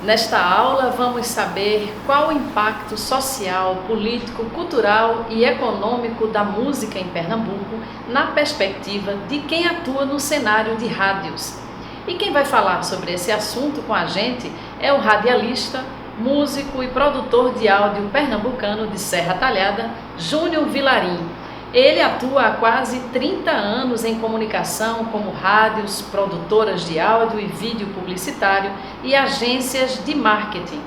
Nesta aula vamos saber qual o impacto social, político, cultural e econômico da música em Pernambuco na perspectiva de quem atua no cenário de rádios. E quem vai falar sobre esse assunto com a gente é o radialista, músico e produtor de áudio pernambucano de Serra Talhada, Júnior Vilarim. Ele atua há quase 30 anos em comunicação como rádios, produtoras de áudio e vídeo publicitário e agências de marketing.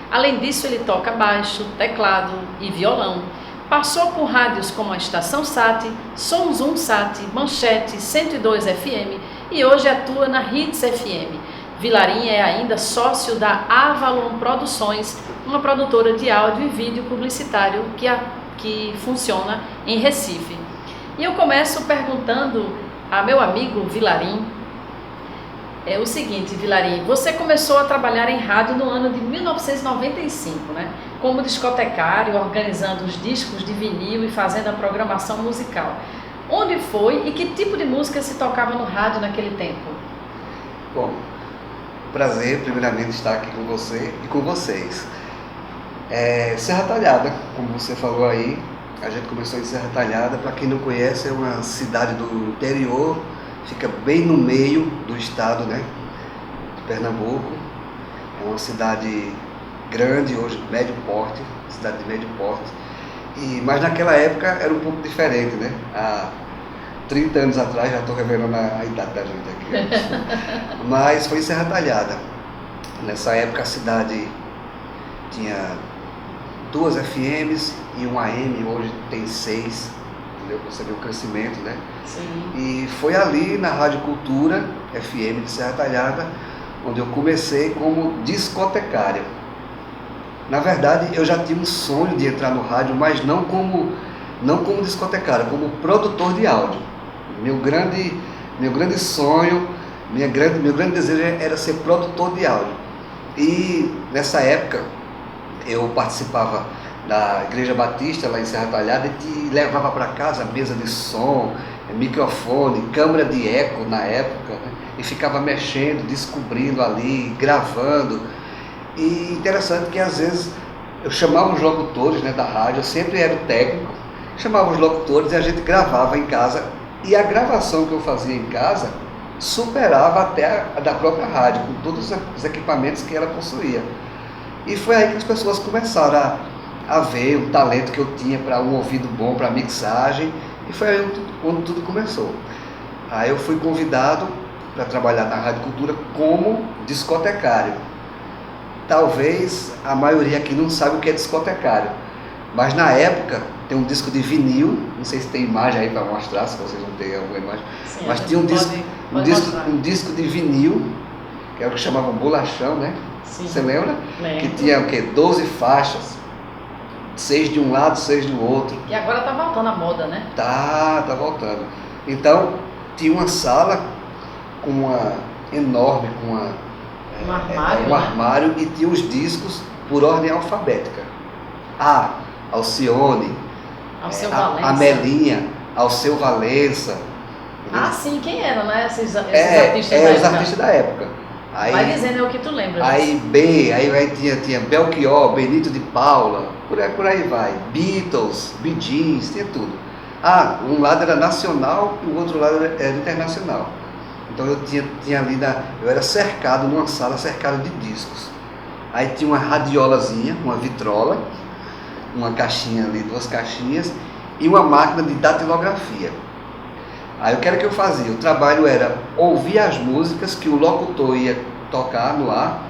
Além disso, ele toca baixo, teclado e violão. Passou por rádios como a Estação Sat, Sons 1 Sat, Manchete, 102 FM e hoje atua na Hits FM. Vilarim é ainda sócio da Avalon Produções, uma produtora de áudio e vídeo publicitário que funciona em Recife. E eu começo perguntando a meu amigo Vilarim, o seguinte: Vilarim, você começou a trabalhar em rádio no ano de 1995, né? Como discotecário, organizando os discos de vinil e fazendo a programação musical. Onde foi e que tipo de música se tocava no rádio naquele tempo? Bom, prazer primeiramente estar aqui com você e com vocês. Serra Talhada, como você falou aí, a gente começou em Serra Talhada. Para quem não conhece, é uma cidade do interior, fica bem no meio do estado, né, de Pernambuco. É uma cidade grande, hoje médio porte, cidade de médio porte. Mas naquela época era um pouco diferente, né? Há 30 anos atrás, já estou revelando a idade da gente aqui. Mas foi em Serra Talhada. Nessa época a cidade tinha 2 FMs e um AM, hoje tem 6, entendeu? Você vê o crescimento, né? Sim. E foi ali na Rádio Cultura FM de Serra Talhada onde eu comecei como discotecário. Na verdade, eu já tinha um sonho de entrar no rádio, mas não como discotecário, como produtor de áudio. Meu grande sonho, meu grande desejo era ser produtor de áudio. E nessa época eu participava da Igreja Batista lá em Serra Talhada e levava para casa mesa de som, microfone, câmera de eco na época, né? E ficava mexendo, descobrindo ali, gravando. E interessante que às vezes eu chamava os locutores, né, da rádio, eu sempre era o técnico, chamava os locutores e a gente gravava em casa. E a gravação que eu fazia em casa superava até a da própria rádio, com todos os equipamentos que ela possuía. E foi aí que as pessoas começaram a ver o talento que eu tinha para um ouvido bom, para mixagem, e foi aí onde tudo começou. Aí eu fui convidado para trabalhar na Rádio Cultura como discotecário. Talvez a maioria aqui não sabe o que é discotecário, mas na época tem um disco de vinil, não sei se tem imagem aí para mostrar, se vocês não têm alguma imagem. Sim, mas tinha um disco de vinil, que era o que chamavam bolachão, né? Sim. Você lembra? Lembro. Que tinha o quê? 12 faixas, 6 de um lado, 6 do outro. E agora tá voltando a moda, né? Tá voltando. Então, tinha uma sala enorme, um armário, e tinha os discos por ordem alfabética. Alcione, Alceu Valença, Amelinha, Alceu Valença. Sim, quem eram, né? Esses artistas da época. Os artistas da época. Aí, vai dizendo o que tu lembra. Aí tinha Belchior, Benito de Paula, por aí vai. Beatles, Bee Gees, tinha tudo. Um lado era nacional e o outro lado era internacional. Então eu tinha ali, eu era cercado numa sala, cercado de discos. Aí tinha uma radiolazinha, uma vitrola, uma caixinha ali, 2 caixinhas, e uma máquina de datilografia. Aí o que era que eu fazia? O trabalho era ouvir as músicas que o locutor ia tocar no ar.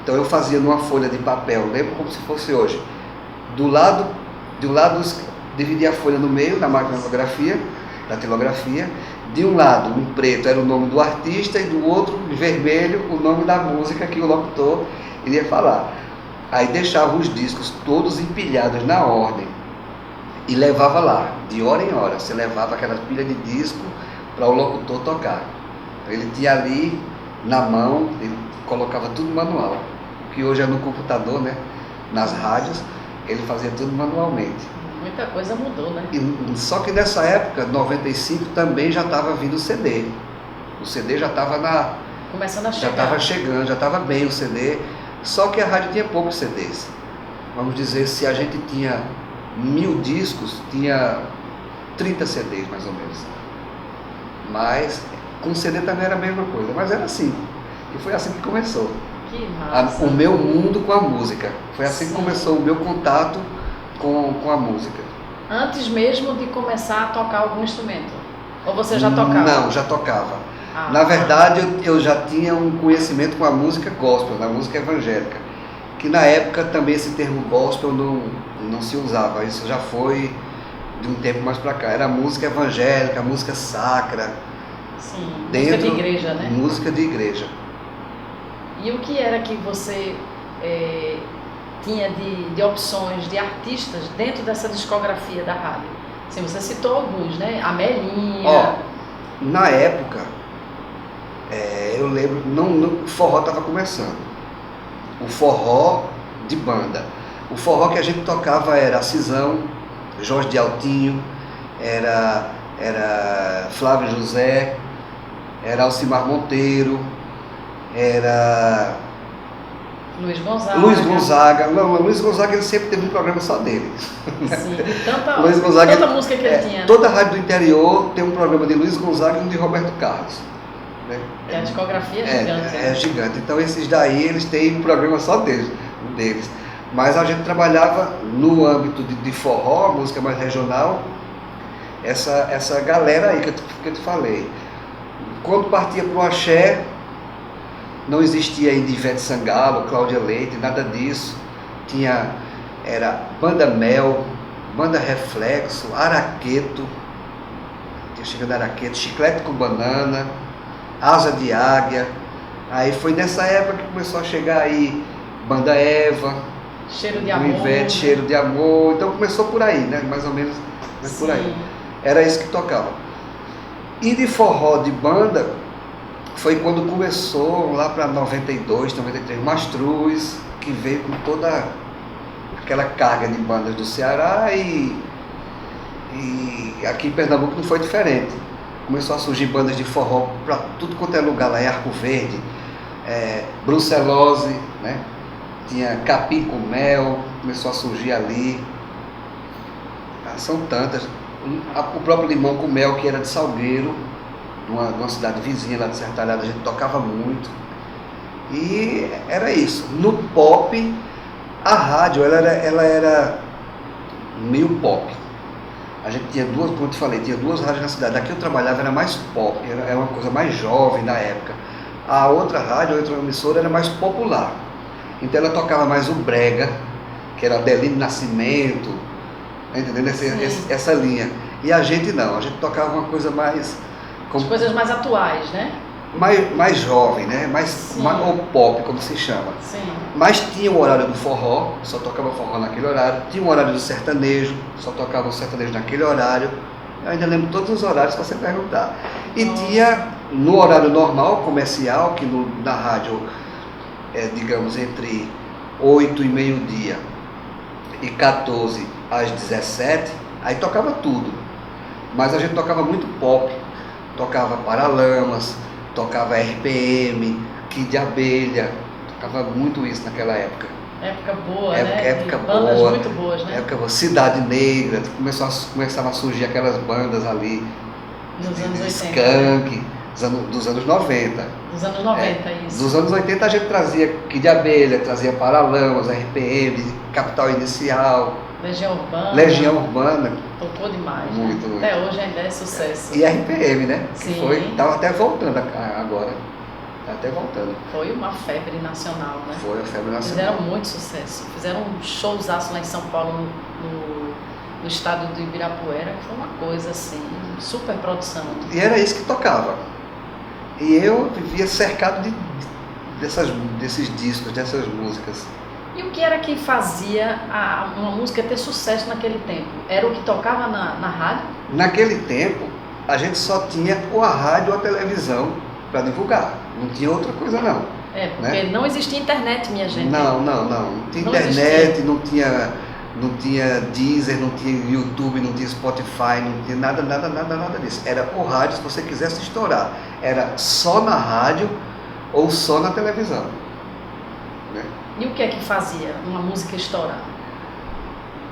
Então eu fazia numa folha de papel, lembra como se fosse hoje. De um lado, dividia a folha no meio da máquina de datilografia. De um lado, em preto, era o nome do artista, e do outro, em vermelho, o nome da música que o locutor iria falar. Aí deixava os discos todos empilhados na ordem e levava lá, de hora em hora. Você levava aquela pilha de disco para o locutor tocar. Ele tinha ali na mão, ele colocava tudo manual, que hoje é no computador, né? Nas rádios, ele fazia tudo manualmente. Muita coisa mudou, né? Só que nessa época, 95, também já estava vindo o CD. O CD já estava começando a chegar. Já estava chegando, já estava bem o CD. Só que a rádio tinha poucos CDs. Vamos dizer, se a gente tinha 1000 discos, tinha 30 CDs mais ou menos. Mas com CD também era a mesma coisa, mas era assim. E foi assim que começou. Que massa. O meu mundo com a música. Foi assim Sim. que começou o meu contato com a música. Antes mesmo de começar a tocar algum instrumento? Ou você já tocava? Não, já tocava. Ah, Na verdade, eu já tinha um conhecimento com a música gospel, na música evangélica. Que na época também esse termo gospel não se usava. Isso já foi de um tempo mais para cá. Era música evangélica, música sacra. Sim, Dentro, música de igreja, né? Música de igreja. E o que era que você tinha de opções de artistas dentro dessa discografia da rádio? Assim, você citou alguns, né? Amelinha. Na época, eu lembro, o forró estava começando. O forró de banda. O forró que a gente tocava era Cisão, Jorge de Altinho, era Flávio José, era Alcimar Monteiro, era Luiz Gonzaga. Luiz Gonzaga. Não, o Luiz Gonzaga ele sempre teve um programa só dele. Sim, e tanta, Luiz Gonzaga, tanta música que ele tinha. Né? Toda a rádio do interior tem um programa de Luiz Gonzaga e um de Roberto Carlos. Né? E a discografia é gigante. É gigante. Então esses daí eles têm um programa só deles. Mas a gente trabalhava no âmbito de forró, música mais regional, essa galera aí que eu te falei. Quando partia para o axé, não existia ainda Ivete Sangalo, Cláudia Leite, nada disso. Era Banda Mel, Banda Reflexo, Araqueto, tinha chegado Araqueto, Chiclete com Banana, Asa de Águia. Aí foi nessa época que começou a chegar aí Banda Eva, Cheiro de Amor. Ivete, Cheiro de Amor. Então começou por aí, né? Mais ou menos por aí. Era isso que tocava. E de forró de banda, foi quando começou lá para 92, 93, Mastruz, que veio com toda aquela carga de bandas do Ceará e aqui em Pernambuco não foi diferente. Começou a surgir bandas de forró para tudo quanto é lugar lá em Arco Verde, Brucelose, né? Tinha Capim com Mel, começou a surgir ali. São tantas. O próprio Limão com Mel, que era de Salgueiro, de uma cidade vizinha lá de Serra Talhada, a gente tocava muito. E era isso. No pop, a rádio ela era meio pop. A gente tinha duas, como eu te falei, tinha duas rádios na cidade. Aqui eu trabalhava, era mais pop, era uma coisa mais jovem na época. A outra rádio, a outra emissora era mais popular. Então ela tocava mais o brega, que era Adelino Nascimento, tá entendendo? Essa linha. E a gente não, a gente tocava uma coisa mais... As coisas mais atuais, né? Mais jovem, né? Mais ou pop, como se chama. Sim. Mas tinha o horário do forró, só tocava forró naquele horário. Tinha o horário do sertanejo, só tocava o sertanejo naquele horário. Eu ainda lembro todos os horários que você perguntar. E tinha no horário normal, comercial, que na rádio digamos entre 8 e meio-dia e 14 às 17, aí tocava tudo. Mas a gente tocava muito pop, tocava Paralamas, tocava RPM, Kid de Abelha, tocava muito isso naquela época. Época boa, né? Época bandas boa, muito boas, né? Época boa. Cidade Negra, começava a surgir aquelas bandas ali. Nos anos 80. Skank, dos anos 90. Dos anos 90, isso. Dos anos 80 a gente trazia Kid de Abelha, trazia Paralamas, RPM, Capital Inicial. Legião Urbana. Tocou demais. Muito, né? muito. Até hoje ainda é sucesso. E RPM, né? Sim. Estava até voltando agora. Tá até voltando. Foi uma febre nacional, né? Foi a febre nacional. Fizeram muito sucesso. Fizeram um showzaço lá em São Paulo, no estado do Ibirapuera, que foi uma coisa assim, super produção. E era isso que tocava. E eu vivia cercado desses discos, dessas músicas. E o que era que fazia uma música ter sucesso naquele tempo? Era o que tocava na rádio? Naquele tempo, a gente só tinha ou a rádio ou a televisão para divulgar. Não tinha outra coisa, não. Porque não existia internet, minha gente. Não. Não tinha internet, não tinha Deezer, não tinha YouTube, não tinha Spotify, não tinha nada disso. Era por rádio, se você quisesse estourar. Era só na rádio ou só na televisão. Né? E o que é que fazia uma música estourar?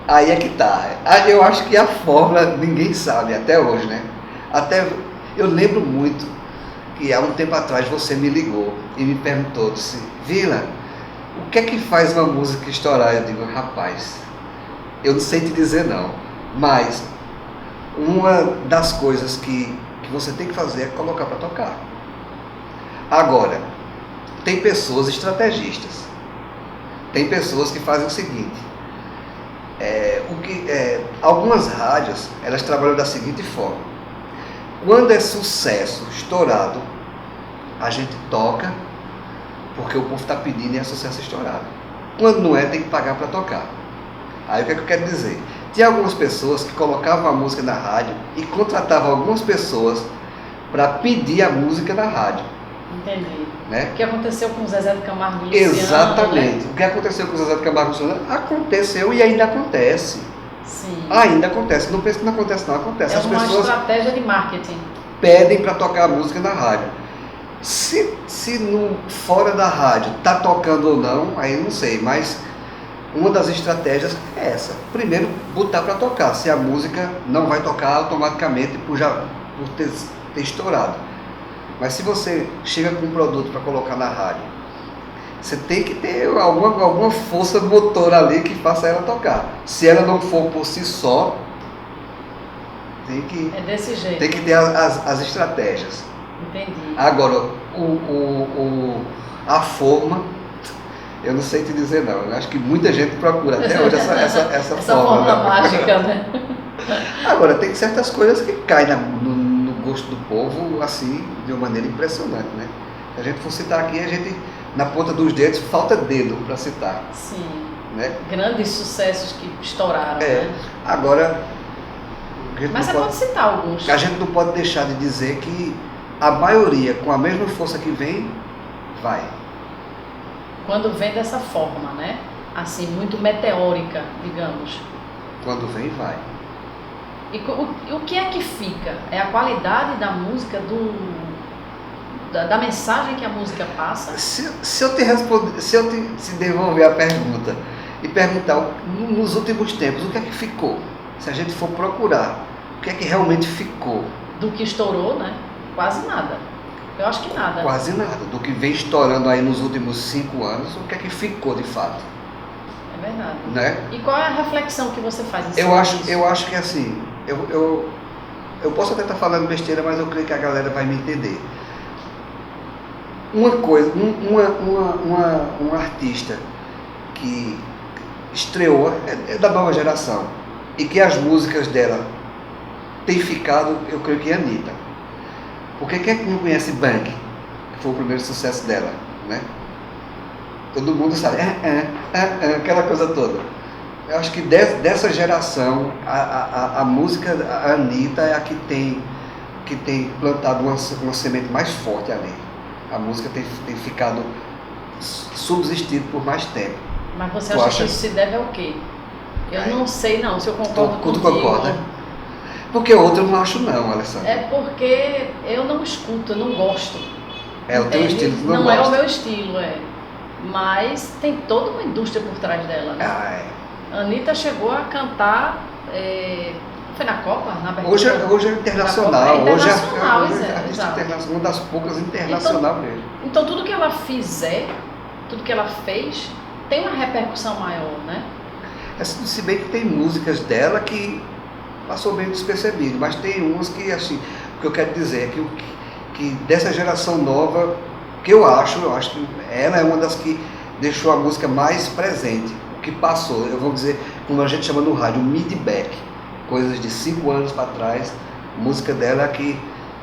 Aí é que tá. Eu acho que a fórmula ninguém sabe até hoje, né? Até eu lembro muito que há um tempo atrás você me ligou e me perguntou, disse, Vila, o que é que faz uma música estourar? Eu digo, rapaz, eu não sei te dizer não, mas uma das coisas que você tem que fazer é colocar para tocar. Agora, tem pessoas estrategistas, tem pessoas que fazem o seguinte, algumas rádios, elas trabalham da seguinte forma, quando é sucesso, estourado, a gente toca, porque o povo está pedindo e é sucesso estourado. Quando não é, tem que pagar para tocar. Aí o que é que eu quero dizer? Tinha algumas pessoas que colocavam a música na rádio e contratavam algumas pessoas para pedir a música na rádio. Entendi. Né? O que aconteceu com o Zezé de Camargo e Luciano? Exatamente. Né? O que aconteceu com o Zezé de Camargo e Luciano aconteceu e ainda acontece. Sim. Ainda acontece. Não pense que não acontece, não. Acontece. É As uma pessoas estratégia de marketing. pedem para tocar a música na rádio. Se fora da rádio está tocando ou não, aí não sei, mas uma das estratégias é essa. Primeiro, botar para tocar, se a música não vai tocar automaticamente por ter estourado. Mas se você chega com um produto para colocar na rádio, você tem que ter alguma força motor ali que faça ela tocar. Se ela não for por si só, é desse jeito. Tem que ter as estratégias. Entendi. Agora, a forma, eu não sei te dizer não. Eu acho que muita gente procura até hoje essa forma mágica, né? Agora, tem certas coisas que caem no gosto do povo, assim, de uma maneira impressionante, né? Se a gente for citar aqui, a gente, na ponta dos dedos, falta dedo para citar. Sim. Né? Grandes sucessos que estouraram, né? Agora... Mas você pode citar alguns. A gente não pode deixar de dizer que a maioria, com a mesma força que vem, vai. Quando vem dessa forma, né? Assim, muito meteórica, digamos. Quando vem, vai. E o que é que fica? É a qualidade da música, da mensagem que a música passa? Se eu te devolver a pergunta e perguntar, nos últimos tempos, o que é que ficou? Se a gente for procurar, o que é que realmente ficou? Do que estourou, né? Quase nada. Eu acho que nada. Quase nada. Do que vem estourando aí nos últimos 5 anos, o que é que ficou de fato? É verdade. Né? E qual é a reflexão que você faz em cima disso? Eu acho que assim, eu posso até estar falando besteira, mas eu creio que a galera vai me entender. Uma coisa, um artista que estreou, é da nova geração, e que as músicas dela têm ficado, eu creio que é a Anitta. Porque quem é que não conhece Bang, que foi o primeiro sucesso dela, né? Todo mundo sabe, aquela coisa toda. Eu acho que dessa geração, a música, a Anitta é a que tem plantado uma semente mais forte ali. A música tem ficado subsistido por mais tempo. Mas você acha que isso se deve ao quê? Eu não sei não, se eu concordo contigo. Tu concorda? Porque outro eu não acho não, Alessandra. É porque eu não escuto, eu não gosto. É o teu estilo, tu não gosta. É o meu estilo, Mas tem toda uma indústria por trás dela, né? A Anitta chegou a cantar, foi na Copa? Na abertura? Hoje é internacional. Hoje é uma das poucas internacional mesmo. Então tudo que ela fizer, tudo que ela fez, tem uma repercussão maior, né? Se bem que tem músicas dela que passou bem despercebido, mas tem umas que, assim, o que eu quero dizer é que dessa geração nova, que eu acho que ela é uma das que deixou a música mais presente, o que passou, eu vou dizer, como a gente chama no rádio, mid-back, coisas de 5 anos para trás, música dela que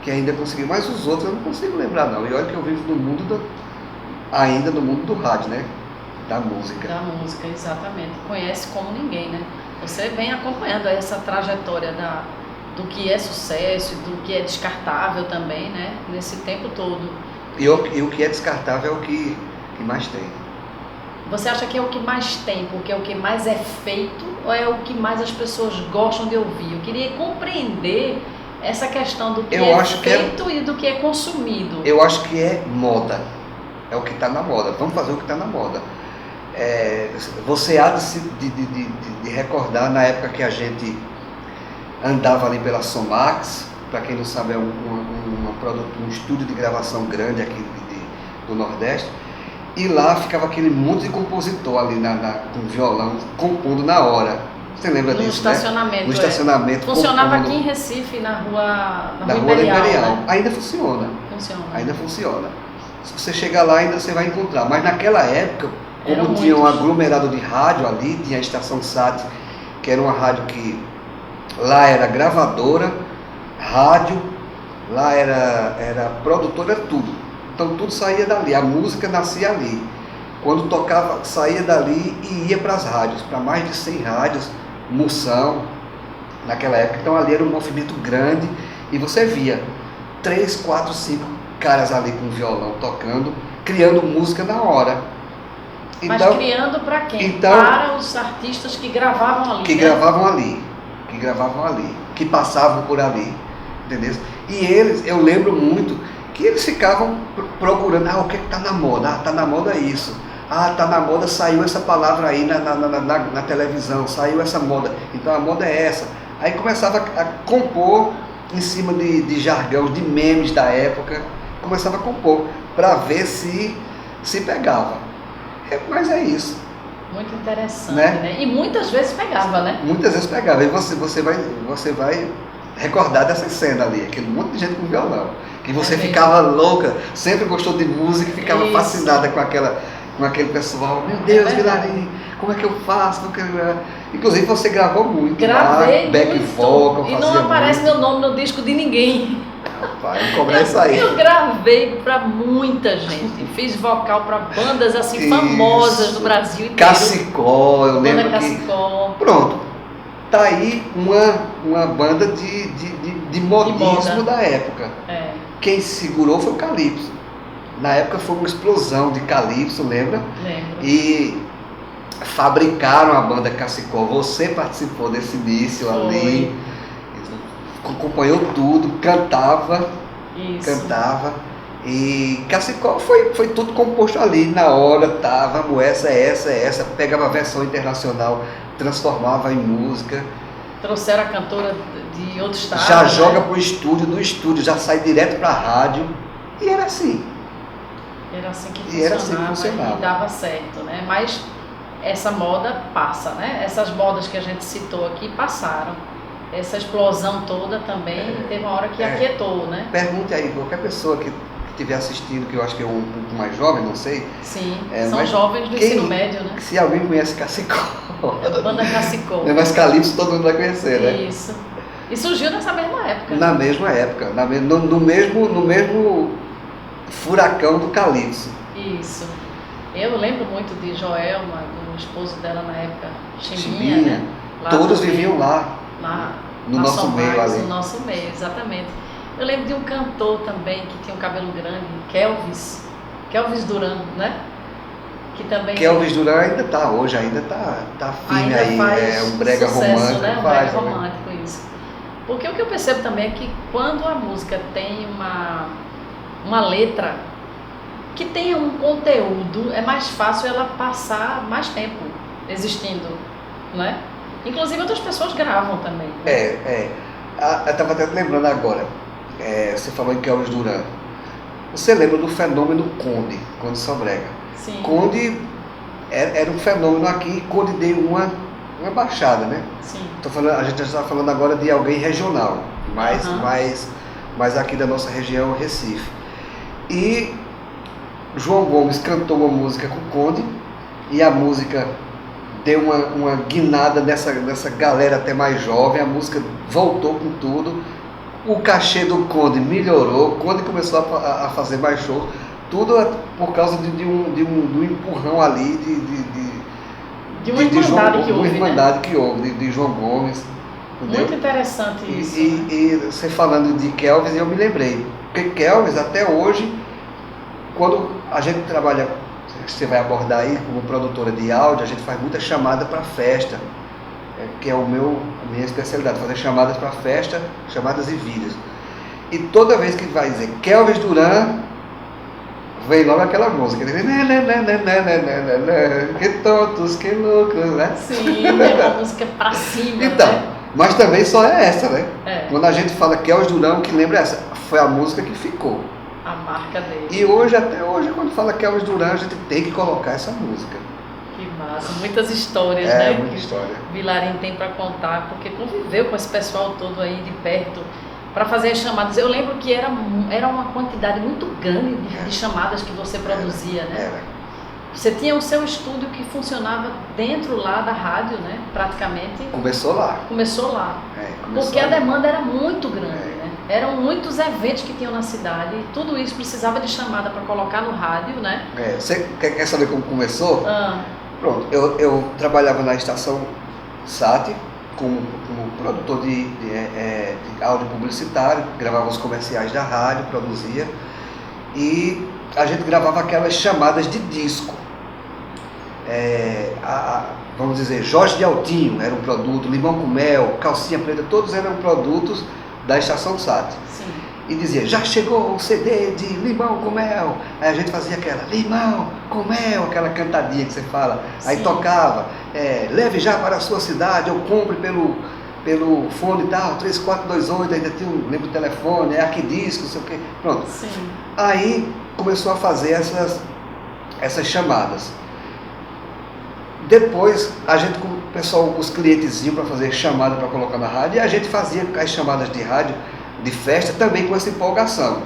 ainda conseguiu, mas os outros eu não consigo lembrar não, e olha que eu vivo ainda no mundo do rádio, né? Da música. Da música, exatamente. Conhece como ninguém, né? Você vem acompanhando essa trajetória do que é sucesso e do que é descartável também, né? Nesse tempo todo. E o que é descartável é o que mais tem. Você acha que é o que mais tem, porque é o que mais é feito, ou é o que mais as pessoas gostam de ouvir? Eu queria compreender essa questão do que feito e do que é consumido. Eu acho que é moda. É o que está na moda. Vamos fazer o que está na moda. Você há de recordar na época que a gente andava ali pela Somax. Para quem não sabe, é um estúdio de gravação grande aqui do Nordeste. E lá ficava aquele monte de compositor ali com violão, compondo na hora. Você lembra disso, estacionamento, né? No estacionamento. Funcionava aqui em Recife, na rua Imperial. Né? Ainda funciona. Ainda funciona. Se você chegar lá, ainda você vai encontrar. Mas naquela época, como tinha um aglomerado de rádio ali, tinha a Estação SAT, que era uma rádio que lá era gravadora, rádio, lá era produtora, tudo. Então tudo saía dali, a música nascia ali. Quando tocava, saía dali e ia para as rádios, para mais de 100 rádios, Moção, naquela época. Então ali era um movimento grande e você via 3, 4, 5 caras ali com violão tocando, criando música na hora. Mas então, criando para quem? Então, para os artistas que gravavam ali. Que gravavam ali, que passavam por ali, entendeu? E eles, eu lembro muito que eles ficavam procurando, o que está na moda? Está na moda isso. Está na moda, saiu essa palavra aí na televisão, saiu essa moda, então a moda é essa. Aí começava a compor em cima de jargão, de memes da época, começava a compor para ver se pegava. Mas é isso. Muito interessante, né? E muitas vezes pegava, né? Muitas vezes pegava. E você vai recordar dessa cena ali, aquele monte de gente com violão. Que você ficava louca, sempre gostou de música, ficava fascinada com aquele pessoal. Meu Deus, Vilarim, como é que eu faço? Inclusive você gravou muito. Gravei back muito. vocal, e não aparece meu nome no disco de ninguém. Rapaz, vamos cobrar isso aí. Eu gravei para muita gente. Fiz vocal para bandas assim famosas do Brasil inteiro. Cacicó, eu lembro Cacicó. Pronto. Tá aí uma banda de modismo da época. Quem segurou foi o Calypso. Na época foi uma explosão de Calypso, lembra? Lembro. E fabricaram a banda Cacicó. Você participou desse início ali. Acompanhou tudo, cantava. Isso. Cantava. E Cacicó foi tudo composto ali na hora, vamos, essa, pegava a versão internacional, transformava em música. Trouxeram a cantora de outro estado. Já joga pro estúdio, do estúdio já sai direto pra rádio. E era assim. Era assim que funcionava. E dava certo, né? Mas essa moda passa, né? Essas modas que a gente citou aqui passaram. Essa explosão toda também teve uma hora que aquietou, né? Pergunte aí, qualquer pessoa que estiver assistindo, que eu acho que é um pouco mais jovem, não sei. Sim, são jovens do ensino médio, né? Se alguém conhece Cacicó. Banda Cacicó. Mas Calypso todo mundo vai conhecer, né? Isso. E surgiu nessa mesma época. Na mesma época, no mesmo furacão do Calypso. Isso. Eu lembro muito de Joelma, do esposo dela na época, Chimbinha, né? Todos viviam lá. No nosso meio ali. No nosso meio, exatamente. Eu lembro de um cantor também que tinha um cabelo grande, Kelvis Duran, né? Que também Kelvis Duran ainda está hoje, ainda tá firme aí, um brega sucesso, romântico. Né? Um brega romântico, isso. Porque o que eu percebo também é que quando a música tem uma letra que tenha um conteúdo, é mais fácil ela passar mais tempo existindo, né? Inclusive outras pessoas gravam também. Eu estava até lembrando agora, você falou em Kelvis Duran. Você lembra do fenômeno Conde Sobrega? Sim. Conde era um fenômeno aqui, Conde deu uma baixada, né? Sim. A gente já está falando agora de alguém regional, mais aqui da nossa região, Recife. E João Gomes cantou uma música com Conde, e a música deu uma guinada nessa galera até mais jovem, a música voltou com tudo, o cachê do Conde melhorou, o Conde começou a fazer mais shows, tudo por causa de um empurrão ali de uma irmandade que houve, de João Gomes. Entendeu? Muito interessante isso. E você falando de Kelvis, eu me lembrei, porque Kelvis até hoje, quando a gente trabalha, você vai abordar aí como produtora de áudio, a gente faz muita chamada para festa, que é a minha especialidade, fazer chamadas para festa, chamadas e vídeos. E toda vez que vai dizer Kelvis Duran, vem logo aquela música. Que tontos, que loucos, né? Sim, é uma música pra cima. Então, né? mas também só é essa, né? É. Quando a gente fala Kelvis Durão, que lembra essa, foi a música que ficou. A marca dele. E hoje, até hoje, quando fala Kelvis Durão, a gente tem que colocar essa música. Que massa, muitas histórias, É, né? muita que história. Vilarinho tem para contar, porque conviveu com esse pessoal todo aí de perto para fazer as chamadas. Eu lembro que era uma quantidade muito grande de chamadas que você produzia, né? Era. Você tinha o seu estúdio que funcionava dentro lá da rádio, né? Praticamente. Começou lá. Começou lá. Começou Porque a lá. demanda era muito grande, né? Eram muitos eventos que tinham na cidade e tudo isso precisava de chamada para colocar no rádio, né? Você quer saber como começou? Ah, Pronto, eu trabalhava na estação SAT como produtor de áudio publicitário, gravava os comerciais da rádio, produzia, e a gente gravava aquelas chamadas de disco. Vamos dizer, Jorge de Altinho era um produto, Limão com Mel, Calcinha Preta, todos eram produtos da estação SAT. sim. E dizia, já chegou o CD de Limão com Mel. Aí a gente fazia aquela, Limão com Mel, aquela cantadinha que você fala. Aí Sim. tocava, leve já para a sua cidade, ou compre pelo fone e tal, 3428, ainda tinha lembro do telefone, aqui disco, não sei o quê. Pronto. Sim. Aí começou a fazer essas chamadas. Depois, a gente, com o pessoal, os clientes iam para fazer chamada para colocar na rádio, e a gente fazia as chamadas de rádio, de festa, também com essa empolgação.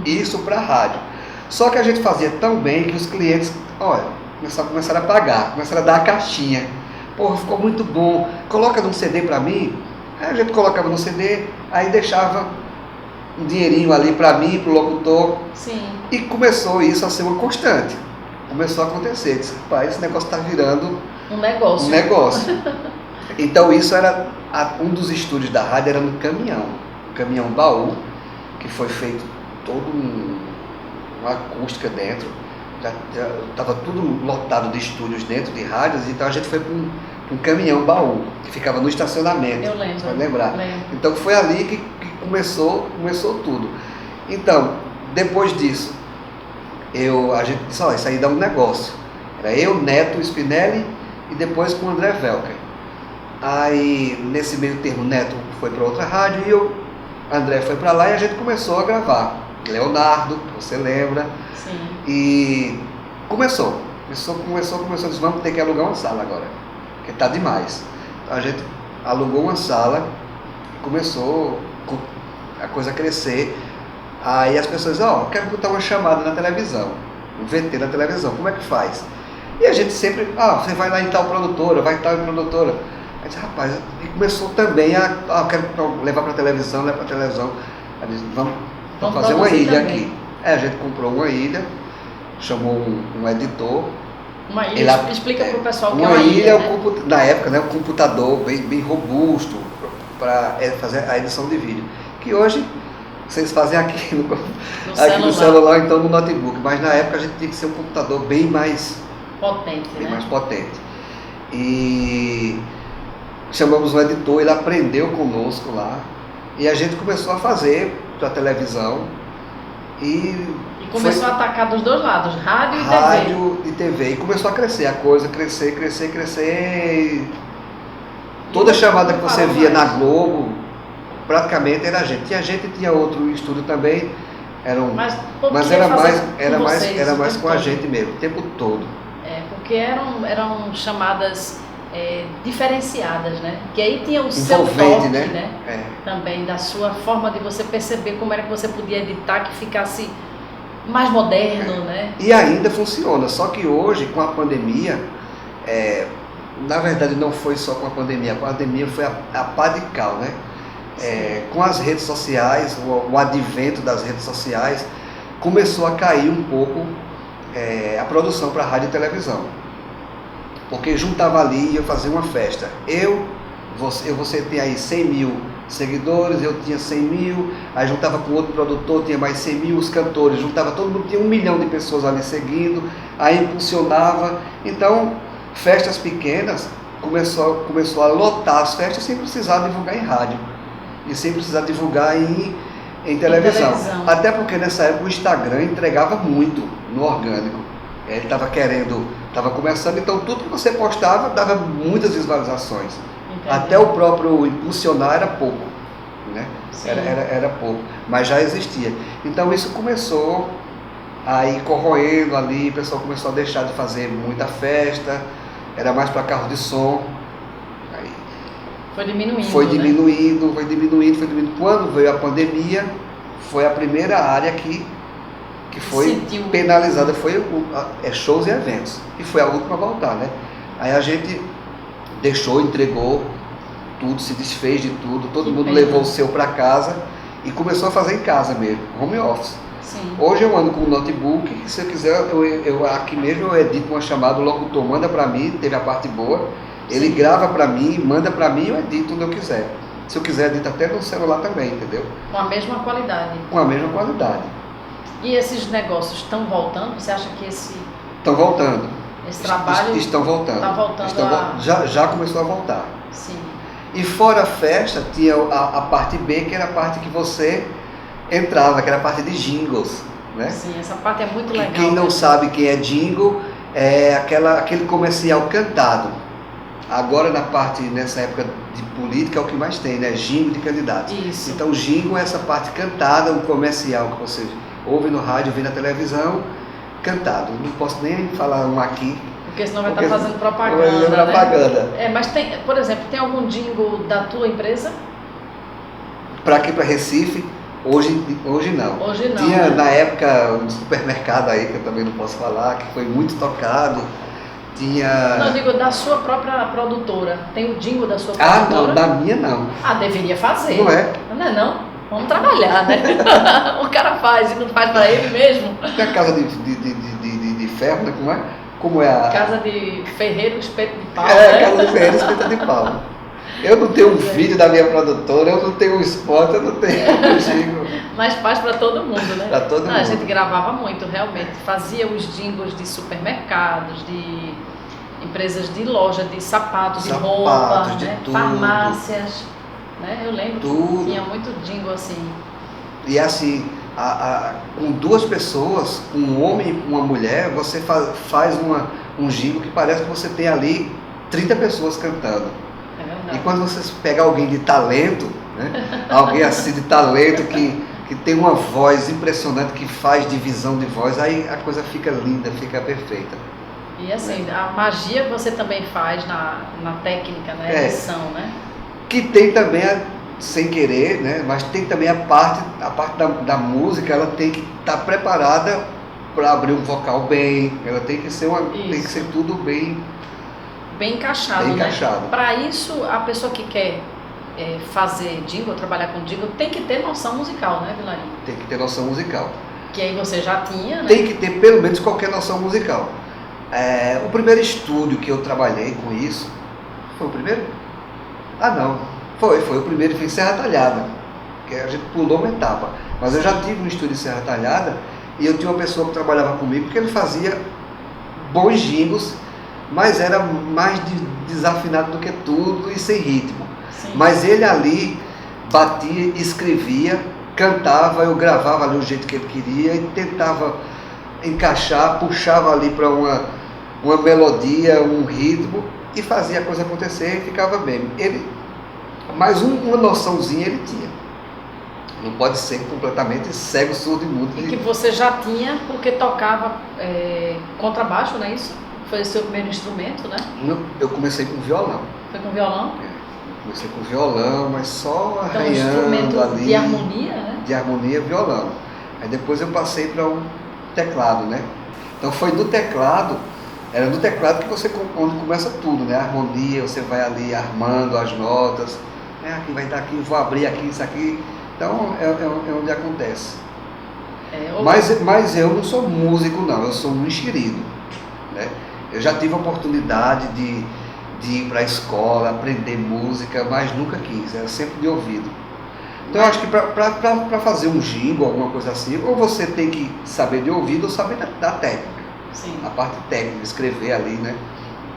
Isso para a rádio. Só que a gente fazia tão bem que os clientes, olha, começaram a pagar, começaram a dar a caixinha. Porra, ficou muito bom, coloca num CD para mim. Aí a gente colocava no CD, aí deixava um dinheirinho ali para mim, para o locutor. Sim. E começou isso a ser uma constante. Começou a acontecer. Disse, rapaz, esse negócio está virando Um negócio. um negócio. Então isso era, um dos estúdios da rádio era no caminhão baú, que foi feito todo uma acústica dentro. Já estava tudo lotado de estúdios dentro de rádios, então a gente foi para um caminhão baú, que ficava no estacionamento. Eu lembro. Você vai lembrar? Lembro. Então foi ali que começou tudo. Então, depois disso, a gente disse, ó, isso aí dá um negócio. Era eu, Neto Spinelli e depois com o André Velker. Aí, nesse meio termo, Neto foi para outra rádio e André foi para lá e a gente começou a gravar. Leonardo, você lembra? Sim. E começou, disse, vamos ter que alugar uma sala agora, porque tá demais. Então a gente alugou uma sala, começou a coisa a crescer. Aí as pessoas, quero botar uma chamada na televisão, um VT na televisão, como é que faz? E a gente sempre, você vai lá em tal produtora, vai em tal produtora. Aí disse, rapaz, e começou também quero levar para televisão, Aí disse, vamos fazer uma ilha também. aqui. A gente comprou uma ilha, chamou um editor. Uma ilha, explica para o pessoal o que é uma uma ilha. ilha, né? Na época, né, um computador bem robusto para fazer a edição de vídeo. Que hoje vocês fazem aqui no celular, então no notebook. Mas na época a gente tinha que ser um computador bem mais potente, mais potente. E chamamos um editor, ele aprendeu conosco lá. E a gente começou a fazer para a televisão. E começou a atacar dos dois lados, rádio e TV. Rádio e TV. E começou a crescer a coisa, crescer. E toda chamada que você via na Globo, praticamente era a gente. A gente tinha outro estúdio também, mas era mais com a gente mesmo, o tempo todo. Porque eram chamadas diferenciadas, né? Que aí tinha o seu toque, né? Também da sua forma de você perceber como era que você podia editar, que ficasse mais moderno, né? E ainda funciona, só que hoje com a pandemia, na verdade não foi só com a pandemia foi a pá de cal, né? Com as redes sociais, o advento das redes sociais, começou a cair um pouco a produção para rádio e televisão. Porque juntava ali e ia fazer uma festa. Você tem aí 100 mil seguidores, eu tinha 100 mil, aí juntava com outro produtor, tinha mais 100 mil, os cantores, juntava todo mundo, tinha 1 milhão de pessoas ali seguindo, aí impulsionava. Então, festas pequenas, começou a lotar as festas sem precisar divulgar em rádio e sem precisar divulgar em televisão. Até porque nessa época o Instagram entregava muito no orgânico. Ele estava começando, então tudo que você postava dava muitas visualizações. Entendi. Até o próprio impulsionar era pouco, né? Sim. Era pouco, mas já existia. Então isso começou a ir corroendo ali, o pessoal começou a deixar de fazer muita festa, era mais para carro de som. Aí foi diminuindo, foi né? diminuindo. Quando veio a pandemia, foi a primeira área que foi Sentiu. penalizada, foi shows e eventos. E foi a última a voltar, né? Aí a gente deixou, entregou tudo, se desfez de tudo, todo mundo levou o seu para casa e começou a fazer em casa mesmo, home office. Sim. Hoje eu ando com um notebook, se eu quiser, eu aqui mesmo eu edito uma chamada, o locutor manda para mim, teve a parte boa, ele Sim. grava para mim, manda para mim e eu edito onde eu quiser. Se eu quiser, edito até no celular também, entendeu? Com a mesma qualidade. Com a mesma qualidade. E esses negócios estão voltando? Você acha que esse voltando. trabalho Estão voltando. está voltando Já começou a voltar. Sim. E fora a festa, tinha a parte B, que era a parte que você entrava, que era a parte de jingles, né? Sim, essa parte é muito legal. Quem não sabe quem é jingle, é aquele comercial cantado. Agora nessa época de política é o que mais tem, né? Jingle de candidatos. Isso. Então jingle é essa parte cantada, um comercial que você ouve no rádio, vê na televisão, cantado. Não posso nem falar um aqui. Porque senão vai estar fazendo propaganda. Vai fazer propaganda. Né? Mas tem, por exemplo, tem algum jingle da tua empresa? Para aqui, para Recife, hoje não. Hoje não. Tinha né? na época um supermercado aí, que eu também não posso falar, que foi muito tocado. Tinha. Não, eu digo da sua própria produtora. Tem o jingle da sua Ah, produtora? não, da minha não. Ah, deveria fazer. Não é? Não é não? Vamos trabalhar, né? O cara faz e não faz para ele mesmo. Tem a casa de ferro, né? Como é a. Casa de ferreiro, espeto de pau. É, né? casa de ferreiro, espeto de pau. Eu não tenho um vídeo da minha produtora, eu não tenho um spot, eu não tenho um jingle. Mas faz para todo mundo, né? Para todo mundo. A gente gravava muito, realmente. Fazia os jingles de supermercados, de empresas de loja, de sapatos, de roupa, de né? tudo. Farmácias. Né? Eu lembro Tudo. que tinha muito jingle assim. E assim, com duas pessoas, um homem e uma mulher, você faz um jingle que parece que você tem ali 30 pessoas cantando. É verdade. E quando você pega alguém de talento, né? Alguém assim de talento que tem uma voz impressionante, que faz divisão de voz, aí a coisa fica linda, fica perfeita. E assim, a magia que você também faz na técnica, na edição, né? Que tem também, sem querer, né? Mas tem também a parte da música, ela tem que estar preparada para abrir um vocal bem, ela tem que ser tudo bem encaixado, bem né? encaixado. Para isso, a pessoa que quer fazer jingle, trabalhar com jingle, tem que ter noção musical, né, Vilarinho? Tem que ter noção musical. Que aí você já tinha, né? Tem que ter pelo menos qualquer noção musical. O primeiro estúdio que eu trabalhei com isso, foi o primeiro? Ah, não. Foi o primeiro, foi em Serra Talhada, que a gente pulou uma etapa. Mas eu já tive um estúdio em Serra Talhada e eu tinha uma pessoa que trabalhava comigo que ele fazia bons jingles, mas era mais desafinado do que tudo e sem ritmo. Sim. Mas ele ali batia, escrevia, cantava, eu gravava ali o jeito que ele queria e tentava encaixar, puxava ali para uma melodia, um ritmo e fazia a coisa acontecer e ficava bem. Mas uma noçãozinha ele tinha. Não pode ser completamente cego, surdo e mudo. E que você já tinha porque tocava contrabaixo, não é isso? Foi o seu primeiro instrumento, né? Eu comecei com violão. Foi com violão? Comecei com violão, mas só Então, arranhando instrumento ali. de harmonia, né? De harmonia, violão. Aí depois eu passei para um teclado, né? Então foi do teclado, era no teclado que onde começa tudo, né? A harmonia, você vai ali armando as notas. Aqui vai dar aqui, vou abrir aqui, isso aqui. Então é onde acontece. Mas eu não sou músico, não. Eu sou um enxerido, né? Eu já tive a oportunidade de ir para a escola, aprender música, mas nunca quis, era sempre de ouvido. Então eu acho que para fazer um jingle, alguma coisa assim, ou você tem que saber de ouvido ou saber da técnica. Sim. A parte técnica, escrever ali, né?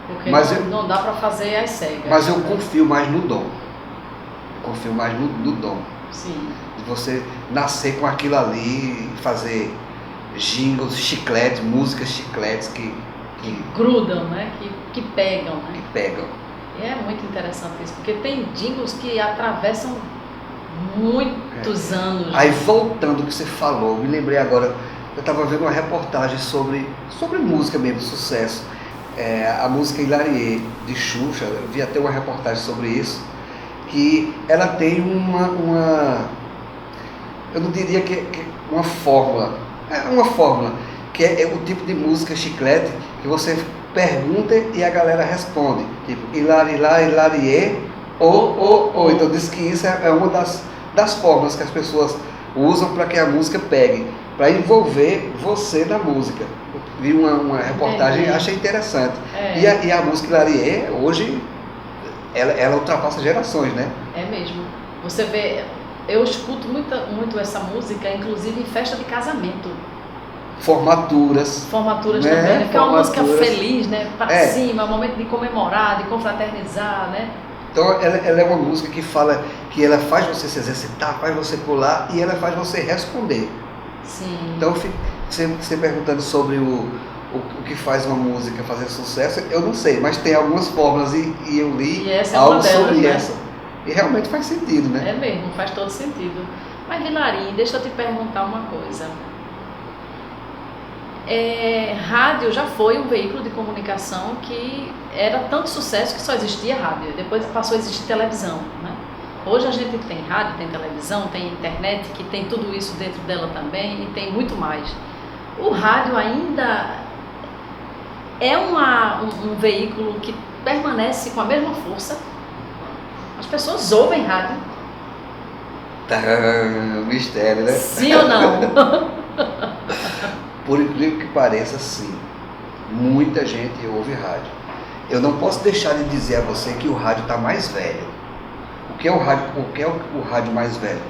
Porque mas não dá para fazer as cegas. Mas eu confio mais no dom. Confio mais no dom. Sim. De você nascer com aquilo ali e fazer jingles, chicletes, músicas chicletes que grudam, né? Que pegam, né? que pegam. E é muito interessante isso, porque tem jingles que atravessam muitos anos. Aí voltando ao que você falou, me lembrei agora, eu estava vendo uma reportagem sobre música mesmo, sucesso. A música Hilarie, de Xuxa, eu vi até uma reportagem sobre isso, que ela tem eu não diria que é uma fórmula, que é o tipo de música chiclete que você pergunta e a galera responde, tipo Hilari, Hilarie, ou. Então diz que isso é uma das formas que as pessoas usam para que a música pegue, para envolver você na música. Eu vi uma reportagem e achei interessante. E a música Hilarie, hoje, ela ultrapassa gerações, né? É mesmo. Você vê, eu escuto muito essa música, inclusive em festa de casamento. Formaturas Né? Também, né? Porque é uma música feliz, né? Para cima, é um momento de comemorar, de confraternizar, né? Então ela é uma música que fala que ela faz você se exercitar, faz você pular e ela faz você responder. Sim. Então você perguntando sobre o que faz uma música fazer sucesso, eu não sei, mas tem algumas fórmulas e eu li algo sobre essa. E realmente faz sentido, né? É mesmo, faz todo sentido. Mas Vilarim, deixa eu te perguntar uma coisa. Rádio já foi um veículo de comunicação que era tanto sucesso que só existia rádio, depois passou a existir televisão, né? Hoje a gente tem rádio, tem televisão, tem internet, que tem tudo isso dentro dela também e tem muito mais. O rádio ainda é um veículo que permanece com a mesma força. As pessoas ouvem rádio. Mistério, né? Sim ou não? Por incrível que pareça, sim. Muita gente ouve rádio. Eu não posso deixar de dizer a você que o rádio está mais velho. O que é o rádio mais velho?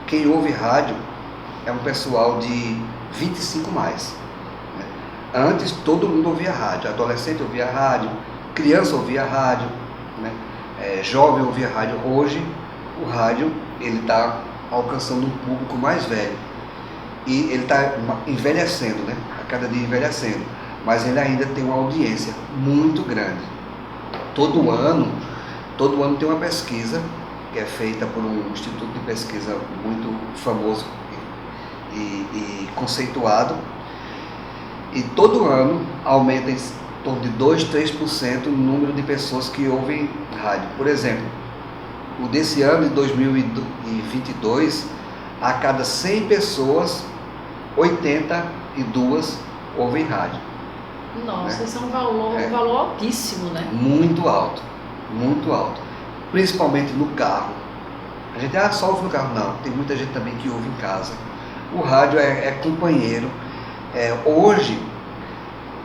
Quem ouve rádio é um pessoal de 25 mais. Né? Antes todo mundo ouvia rádio. Adolescente ouvia rádio, criança ouvia rádio, né? Jovem ouvia rádio. Hoje o rádio está alcançando um público mais velho. E ele está envelhecendo, né? A cada dia envelhecendo, mas ele ainda tem uma audiência muito grande. Todo ano tem uma pesquisa que é feita por um instituto de pesquisa muito famoso e conceituado, e todo ano aumenta em torno de 2-3% o número de pessoas que ouvem rádio. Por exemplo, o desse ano, de 2022, a cada 100 pessoas, 82 ouvem rádio. Nossa, né? Isso é um valor altíssimo, né? Muito alto, muito alto. Principalmente no carro. A gente só ouve no carro. Não, tem muita gente também que ouve em casa. O rádio é companheiro. Hoje,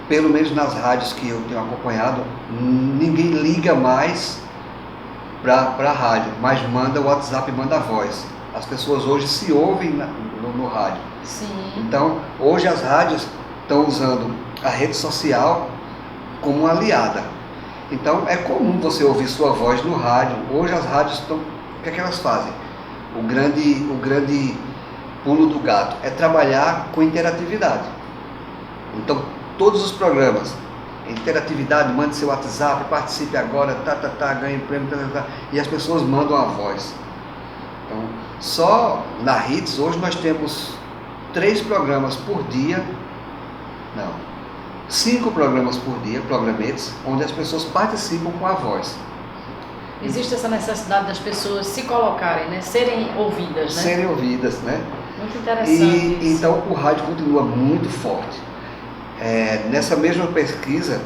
pelo menos nas rádios que eu tenho acompanhado, ninguém liga mais para a rádio, mas manda o WhatsApp e manda a voz. As pessoas hoje se ouvem no rádio. Sim. Então, hoje as rádios estão usando a rede social como uma aliada. Então, é comum você ouvir sua voz no rádio. Hoje as rádios estão... O que é que elas fazem? O grande pulo do gato é trabalhar com interatividade. Então, todos os programas, interatividade, mande seu WhatsApp, participe agora, ganhe prêmio, e as pessoas mandam a voz. Então, só na Hits, hoje nós temos 3 programas por dia, 5 programas por dia, programetes, onde as pessoas participam com a voz. Existe essa necessidade das pessoas se colocarem, né? Serem ouvidas, né? Serem ouvidas, né? Muito interessante isso. Então o rádio continua muito forte. Nessa mesma pesquisa,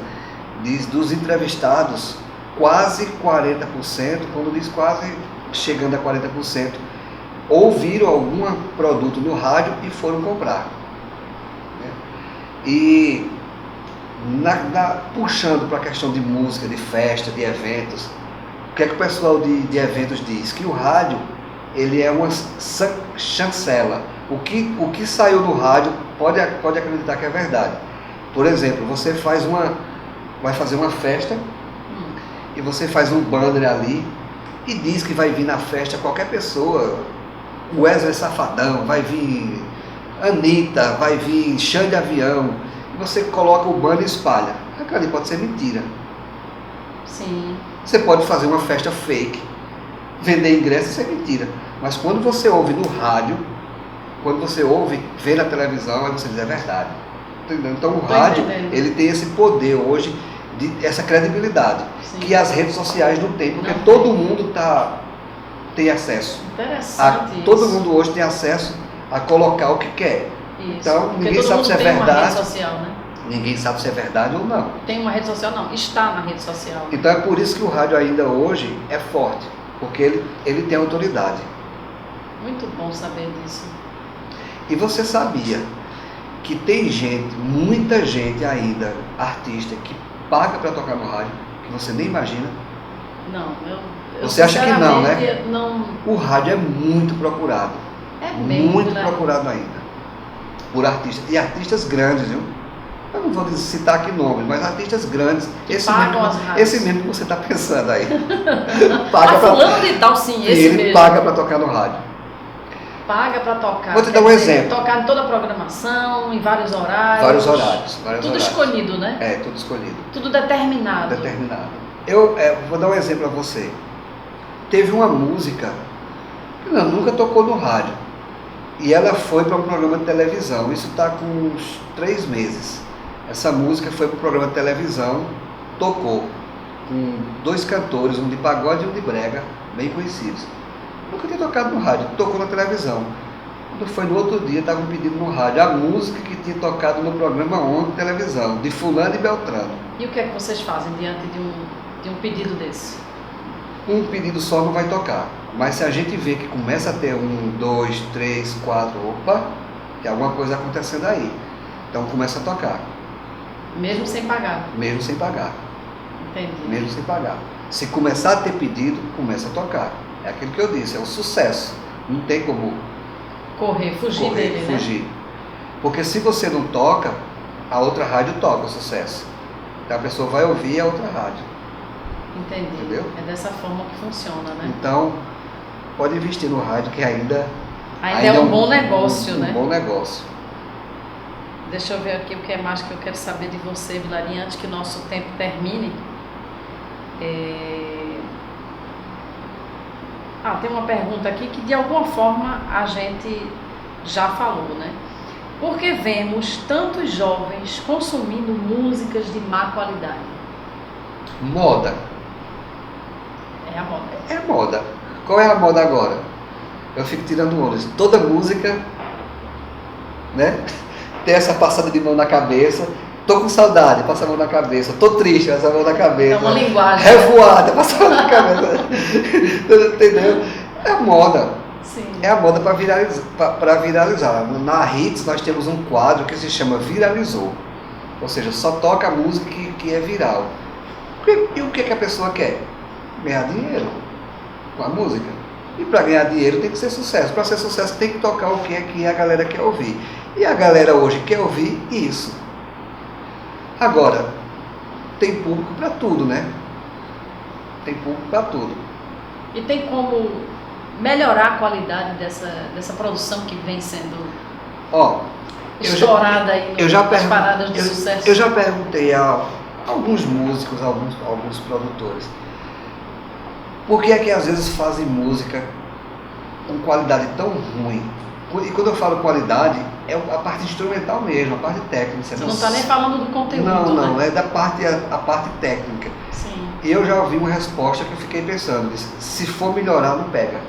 diz dos entrevistados, quase 40%, quando diz quase chegando a 40%, ouviram algum produto no rádio e foram comprar. E puxando para a questão de música, de festa, de eventos, o que é que o pessoal de eventos diz? Que o rádio, ele é uma chancela. O que saiu do rádio, pode acreditar que é verdade. Por exemplo, você vai fazer uma festa e você faz um banner ali e diz que vai vir na festa qualquer pessoa, o Wesley Safadão, vai vir Anitta, vai vir Xande de Avião, e você coloca o banner e espalha. Aquilo ali pode ser mentira. Sim. Você pode fazer uma festa fake, vender ingressos, isso é mentira. Mas quando você ouve no rádio, quando você ouve, vê na televisão, aí você diz, é verdade. Entendeu? Então o rádio, ele tem esse poder hoje, essa credibilidade, Sim. que as redes sociais não têm, porque Não todo mundo tem acesso. Interessante Todo isso. mundo hoje tem acesso a colocar o que quer. Isso. Então Porque ninguém todo sabe mundo se é tem uma verdade. rede social, né? Ninguém sabe se é verdade ou não. Tem uma rede social, não. Está na rede social. Então é por isso que o rádio ainda hoje é forte, porque ele tem autoridade. Muito bom saber disso. E você sabia que tem gente, muita gente ainda, artista, que paga para tocar no rádio, que você nem imagina? Não, Você acha que não, né? sinceramente, não. O rádio é muito procurado. É mesmo, Muito né? procurado ainda. Por artistas. E artistas grandes, viu? Eu não vou citar aqui nomes, mas artistas grandes. Pagam as rádios. Esse mesmo que você está pensando aí. Ah, fulano de tal, sim, esse ele mesmo. paga para tocar no rádio. Paga para tocar. Vou te Quer dar um dizer, exemplo. Tocar em toda a programação, em vários horários. Vários horários. Tudo escolhido, né? É, tudo escolhido. Tudo determinado. Determinado. Eu vou dar um exemplo a você. Teve uma música que nunca tocou no rádio. E ela foi para um programa de televisão. Isso está com uns 3 meses. Essa música foi para o programa de televisão, tocou com 2 cantores, um de pagode e um de brega, bem conhecidos. Nunca tinha tocado no rádio, tocou na televisão. Quando foi no outro dia, estavam pedindo no rádio a música que tinha tocado no programa ontem de televisão, de fulano e beltrano. E o que é que vocês fazem diante de um pedido desse? Um pedido só não vai tocar. Mas se a gente vê que começa a ter 1, 2, 3, 4, opa, tem alguma coisa acontecendo aí. Então começa a tocar. Mesmo sem pagar. Mesmo sem pagar. Entendi. Mesmo sem pagar. Se começar a ter pedido, começa a tocar. É aquilo que eu disse, é o sucesso. Não tem como Fugir dele, né? fugir. Porque se você não toca, a outra rádio toca o sucesso. Então a pessoa vai ouvir a outra rádio. Entendi. Entendeu? É dessa forma que funciona, né? Então, pode investir no rádio que ainda é um bom negócio, né? Um bom negócio. Deixa eu ver aqui o que é mais que eu quero saber de você, Vilarinho, antes que nosso tempo termine. Tem uma pergunta aqui que de alguma forma a gente já falou, né? Por que vemos tantos jovens consumindo músicas de má qualidade? Moda. É a moda. É a moda. Qual é a moda agora? Eu fico tirando onda. Toda música, né? Tem essa passada de mão na cabeça. Tô com saudade, passa a mão na cabeça. Tô triste, passa a mão na cabeça. É uma linguagem. Revoada, passa a mão na cabeça. Entendeu? É a moda. Sim. É a moda para viralizar. Na Hits nós temos um quadro que se chama Viralizou. Ou seja, só toca a música que é viral. E o que a pessoa quer? Ganhar dinheiro com a música. E para ganhar dinheiro tem que ser sucesso. Para ser sucesso tem que tocar o que a galera quer ouvir. E a galera hoje quer ouvir isso. Agora, tem público para tudo, né? Tem público para tudo. E tem como melhorar a qualidade dessa produção que vem sendo estourada aí nas paradas de sucesso? Eu já perguntei a alguns músicos, alguns produtores, por que é que às vezes fazem música com qualidade tão ruim? E quando eu falo qualidade, é a parte instrumental mesmo, a parte técnica. Você não está nem falando do conteúdo, não, né? é da parte técnica. Sim. E eu já ouvi uma resposta que eu fiquei pensando, disse, se for melhorar, não pega.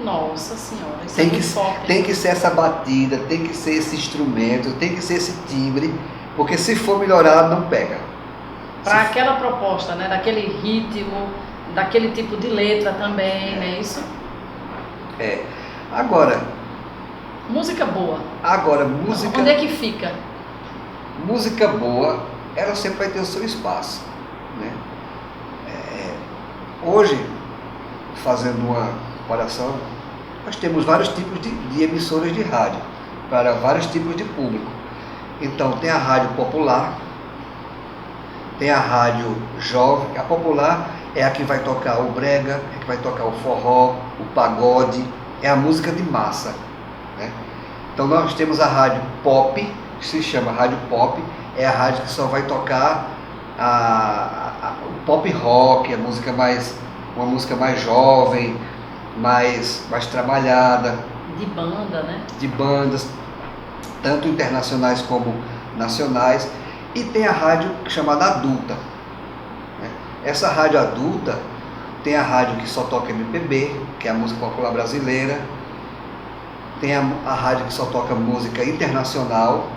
Nossa Senhora, isso é muito forte. Tem que ser essa batida, tem que ser esse instrumento, tem que ser esse timbre, porque se for melhorar, não pega. Para aquela proposta, né? Daquele ritmo, daquele tipo de letra também, né? Isso? É. Agora... Música boa. Música... Onde é que fica? Música boa, ela sempre vai ter o seu espaço, né? Hoje, fazendo uma comparação, nós temos vários tipos de emissoras de rádio, para vários tipos de público. Então, tem a rádio popular, tem a rádio jovem. A popular é a que vai tocar o brega, é a que vai tocar o forró, o pagode, é a música de massa, né? Então nós temos a rádio pop, que se chama rádio pop, é a rádio que só vai tocar o pop rock, uma música mais jovem, mais trabalhada. De banda, né? De bandas, tanto internacionais como nacionais. E tem a rádio chamada adulta. Essa rádio adulta tem a rádio que só toca MPB, que é a música popular brasileira. Tem a rádio que só toca música internacional.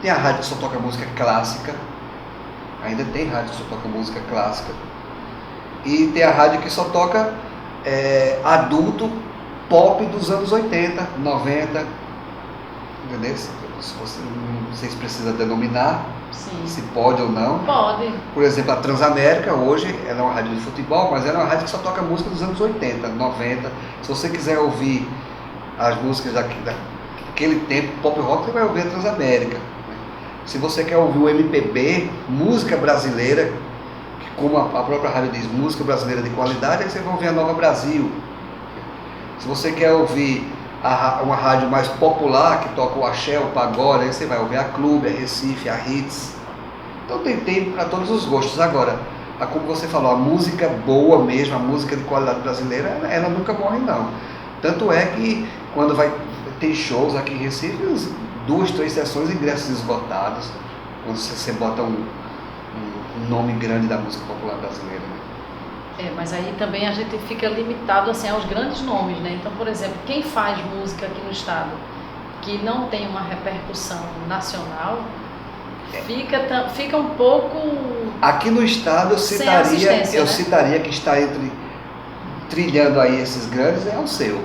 Tem a rádio que só toca música clássica. Ainda tem rádio que só toca música clássica. E tem a rádio que só toca adulto, pop dos anos 80, 90. Entendeu? Não sei se precisa denominar. Sim. Se pode ou não. Pode. Por exemplo, a Transamérica hoje ela é uma rádio de futebol, mas ela é uma rádio que só toca música dos anos 80, 90. Se você quiser ouvir as músicas daquele tempo, pop rock, você vai ouvir a Transamérica. Se você quer ouvir o MPB, música brasileira, que como a própria rádio diz, música brasileira de qualidade, aí você vai ouvir a Nova Brasil. Se você quer ouvir uma rádio mais popular, que toca o axé, o pagode, aí você vai ouvir a Clube, a Recife, a Hits. Então tem para todos os gostos. Agora, como você falou, a música boa mesmo, a música de qualidade brasileira, ela nunca morre não. Tanto é que quando ter shows aqui em Recife, 2, 3 sessões, ingressos esgotados, quando você bota um nome grande da música popular brasileira. Mas aí também a gente fica limitado assim, aos grandes nomes, né? Então, por exemplo, quem faz música aqui no estado que não tem uma repercussão nacional, fica um pouco... Aqui no estado eu citaria que está trilhando aí esses grandes, é o Alceu.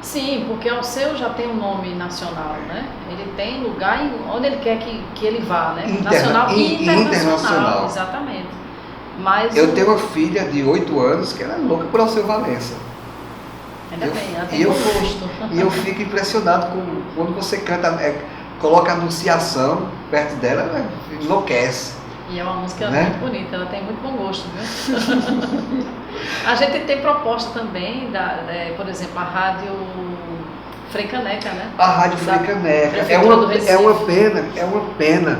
Sim, porque o Alceu já tem um nome nacional, né? Ele tem lugar onde ele quer que ele vá, né? Nacional e internacional. Exatamente. Mas eu tenho uma filha de 8 anos que ela é louca por Alceu Valença. Ainda bem, ela tem bom gosto. E eu fico impressionado quando você canta, coloca a anunciação perto dela, ela enlouquece. E é uma música muito bonita, ela tem muito bom gosto, viu? A gente tem proposta também, por exemplo, a rádio Frei Caneca, né? A rádio Frei Caneca. É uma pena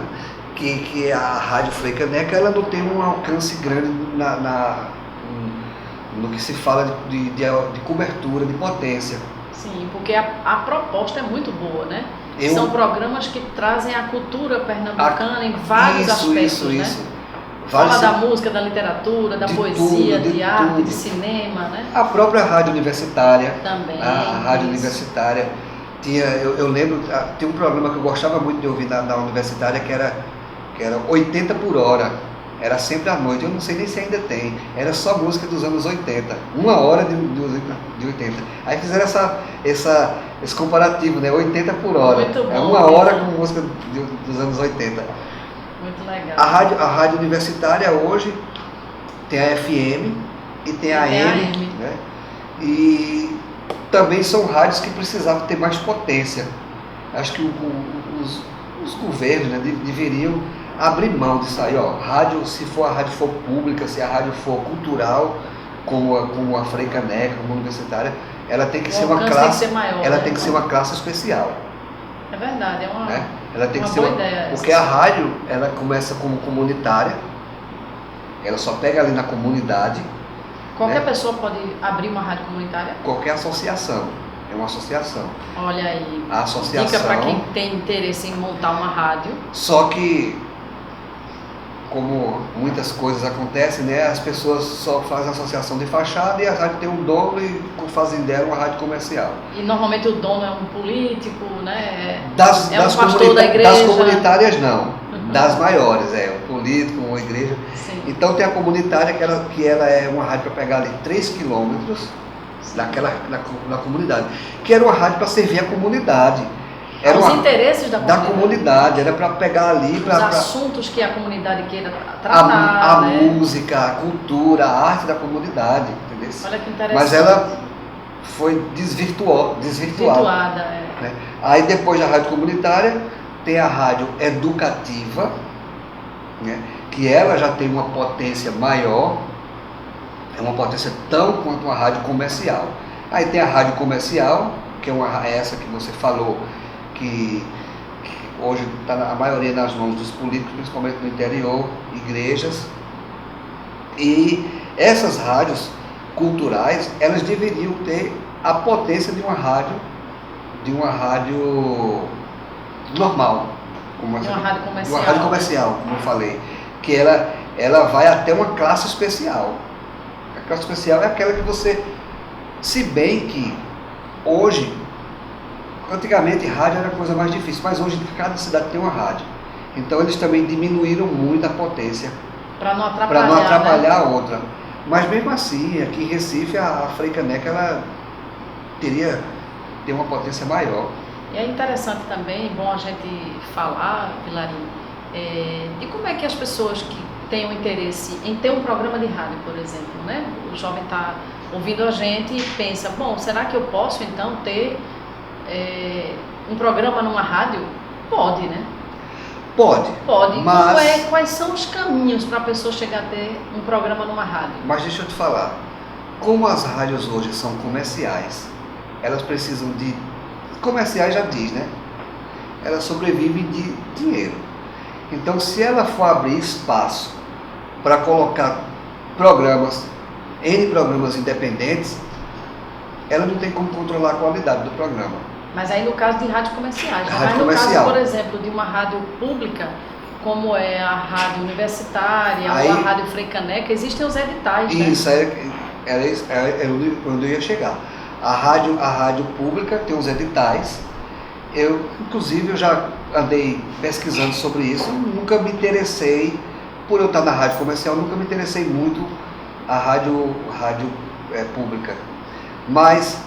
que a rádio Frei Caneca ela não tem um alcance grande no que se fala de cobertura, de potência. Sim, porque a proposta é muito boa, né? São programas que trazem a cultura pernambucana em vários aspectos, né? Fala da música, da literatura, da poesia, de arte, de cinema, né? A própria rádio universitária. Também. A rádio universitária. Eu lembro, tinha um programa que eu gostava muito de ouvir na universitária, que era 80 por hora. Era sempre à noite, eu não sei nem se ainda tem. Era só música dos anos 80. 1 hora de 80. Aí fizeram esse comparativo, né? 80 por hora. Muito bom. É 1 hora com música dos anos 80. Muito legal. A rádio universitária hoje tem a FM e tem a AM. Né? E também são rádios que precisavam ter mais potência. Acho que os governos, né, deveriam abrir mão disso aí, rádio, se a rádio for pública, se a rádio for cultural, como a Frei Caneca, como a universitária, ela tem que ser uma classe, tem que ser maior, ela tem que ser uma classe especial. É verdade, é uma, ela tem uma que ser boa ideia. Porque a rádio, ela começa como comunitária, ela só pega ali na comunidade. Qualquer pessoa pode abrir uma rádio comunitária? Qualquer associação. É uma associação. Olha aí, a associação, dica para quem tem interesse em montar uma rádio. Só que, como muitas coisas acontecem, né, as pessoas só fazem associação de fachada e a rádio tem um dono e fazem dela uma rádio comercial. E normalmente o dono é um político, né? Das pastor da igreja. Das comunitárias não, das maiores, um político, uma igreja. Sim. Então tem a comunitária que ela é uma rádio para pegar ali 3 quilômetros na comunidade, que era uma rádio para servir a comunidade. Era os interesses da comunidade, era para pegar ali... Os assuntos que a comunidade queira tratar. A música, a cultura, a arte da comunidade, entendeu? Olha que interessante. Mas ela foi desvirtuada. Né? Aí depois da rádio comunitária, tem a rádio educativa, né? Que ela já tem uma potência maior, é uma potência tão quanto uma rádio comercial. Aí tem a rádio comercial, que é essa que você falou, que hoje está a maioria nas mãos dos políticos, principalmente no interior, igrejas. E essas rádios culturais, elas deveriam ter a potência de uma rádio normal, De uma rádio comercial. de uma rádio comercial, como eu falei, que ela vai até uma classe especial. A classe especial é aquela que você, se bem que hoje, antigamente rádio era a coisa mais difícil, mas hoje cada cidade tem uma rádio. Então eles também diminuíram muito a potência Para não atrapalhar né? a outra. Mas mesmo assim, aqui em Recife, a Freicaneca, ela teria uma potência maior. E é interessante também, bom a gente falar, Vilarinho, de como é que as pessoas que têm o interesse em ter um programa de rádio, por exemplo, né? O jovem está ouvindo a gente e pensa, bom, será que eu posso então ter um programa numa rádio? Pode, né? Pode. Mas quais são os caminhos para a pessoa chegar a ter um programa numa rádio? Mas deixa eu te falar, como as rádios hoje são comerciais, elas precisam de... Comerciais já diz, né? Elas sobrevivem de dinheiro. Então, se ela for abrir espaço para colocar N programas independentes, ela não tem como controlar a qualidade do programa. Mas aí no caso de rádios comerciais, Rádio mas no comercial. caso, por exemplo, de uma rádio pública, como é a rádio universitária Aí, ou a rádio Freicaneca, existem os editais, né? Isso, era onde eu ia chegar. A rádio pública tem os editais. Inclusive, eu já andei pesquisando sobre isso, nunca me interessei, por eu estar na rádio comercial, nunca me interessei muito a rádio pública. Mas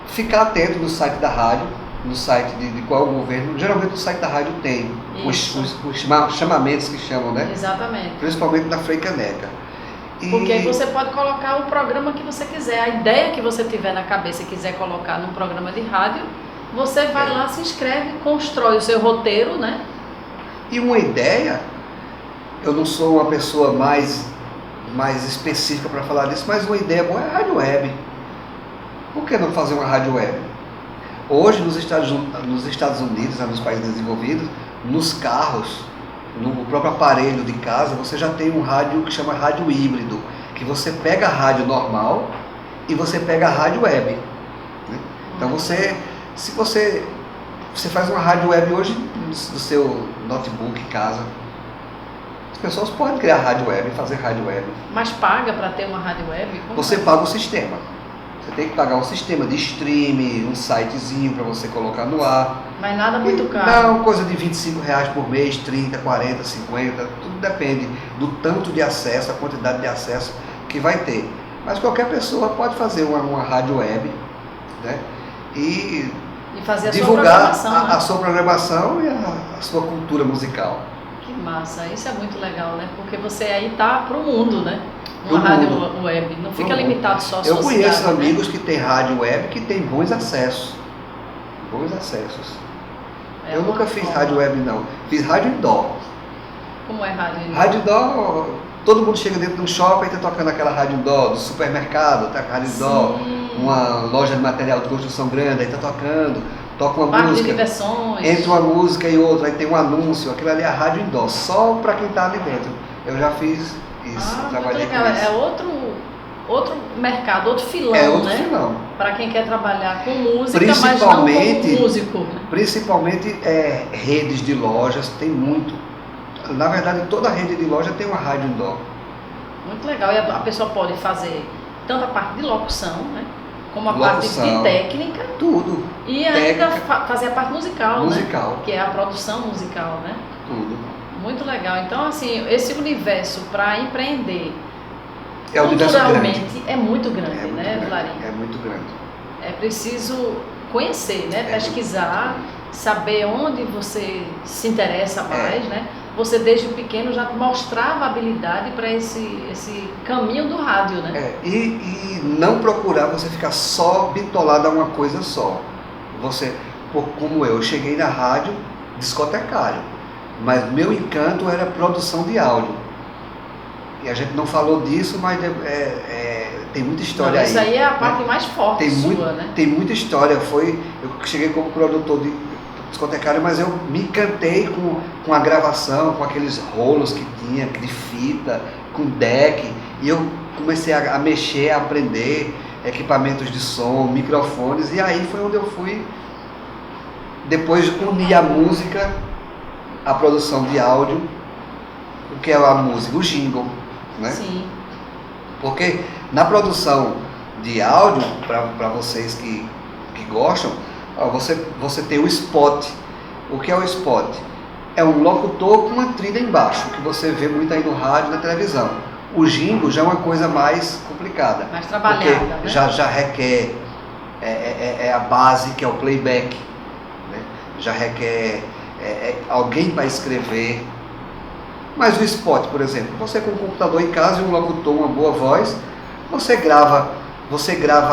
ficar atento no site da rádio, no site de qual é o governo, geralmente o site da rádio tem os chamamentos que chamam, né? Exatamente. Principalmente na Freicaneca. Porque aí você pode colocar o programa que você quiser, a ideia que você tiver na cabeça e quiser colocar num programa de rádio, você vai lá, se inscreve, constrói o seu roteiro, né? E uma ideia, eu não sou uma pessoa mais específica para falar disso, mas uma ideia boa é a rádio web. Por que não fazer uma rádio web? Hoje, nos Estados Unidos, nos países desenvolvidos, nos carros, no próprio aparelho de casa, você já tem um rádio que chama rádio híbrido, que você pega a rádio normal e você pega a rádio web. Né? Então, se você faz uma rádio web hoje no seu notebook em casa, as pessoas podem criar rádio web e fazer rádio web. Mas paga para ter uma rádio web? Você paga o sistema. Você tem que pagar um sistema de streaming, um sitezinho para você colocar no ar. Mas nada muito caro. Não, coisa de R$25 por mês, 30, 40, 50, tudo depende do tanto de acesso, a quantidade de acesso que vai ter. Mas qualquer pessoa pode fazer uma rádio web, né? E fazer a divulgar sua programação, a sua programação e a sua cultura musical. Que massa, isso é muito legal, né? Porque você aí tá pro mundo, né? Uma Pro rádio mundo. web, não fica limitado só à Eu sua conheço cidade, amigos né? que têm rádio web que têm bons acessos. Bons acessos. Eu nunca fiz rádio web não. Fiz rádio indoor. Como é rádio indoor? Rádio indoor, todo mundo chega dentro de um shopping e tá tocando aquela rádio indoor, do supermercado, tá rádio indoor, uma loja de material de construção grande, aí tá tocando, toca uma Parque música. de diversões. Entre uma música e outra, aí tem um anúncio, aquilo ali é a rádio indoor, só para quem tá ali dentro. Eu já fiz isso, trabalhei com isso. É outro mercado, outro filão, É outro né? filão. Para quem quer trabalhar com música, mas não como músico. Principalmente redes de lojas, tem muito. Na verdade, toda rede de loja tem uma rádio indoor. Muito legal. E a pessoa pode fazer tanto a parte de locução, né? Como a Locução, parte de técnica. Tudo. E ainda fazer a parte musical, né? Que é a produção musical, né? Tudo. Muito legal. Então, assim, esse universo para empreender culturalmente é muito grande, né, Vilarinho? É muito grande. É preciso conhecer, né? Pesquisar, saber onde você se interessa mais, né? Você desde pequeno já mostrava habilidade para esse caminho do rádio, né? E não procurar você ficar só bitolado a uma coisa só. Como eu cheguei na rádio discotecário, mas meu encanto era produção de áudio. E a gente não falou disso, mas Tem muita história Não, aí. Isso aí é a parte mais forte sua, né? Tem muita história. Eu cheguei como produtor de discotecário, mas eu me encantei com a gravação, com aqueles rolos que tinha, de fita, com deck, e eu comecei a mexer, a aprender equipamentos de som, microfones, e aí foi onde eu fui depois unir a música, a produção de áudio, o que é a música, o jingle, né? Sim. Porque na produção de áudio, para vocês que gostam, você tem o spot. O que é o spot? É um locutor com uma trilha embaixo, que você vê muito aí no rádio e na televisão. O jingle já é uma coisa mais complicada. Mais trabalhada, porque né? já requer a base, que é o playback, né? Já requer alguém para escrever. Mas o spot, por exemplo, você com um computador em casa e um locutor, uma boa voz, você grava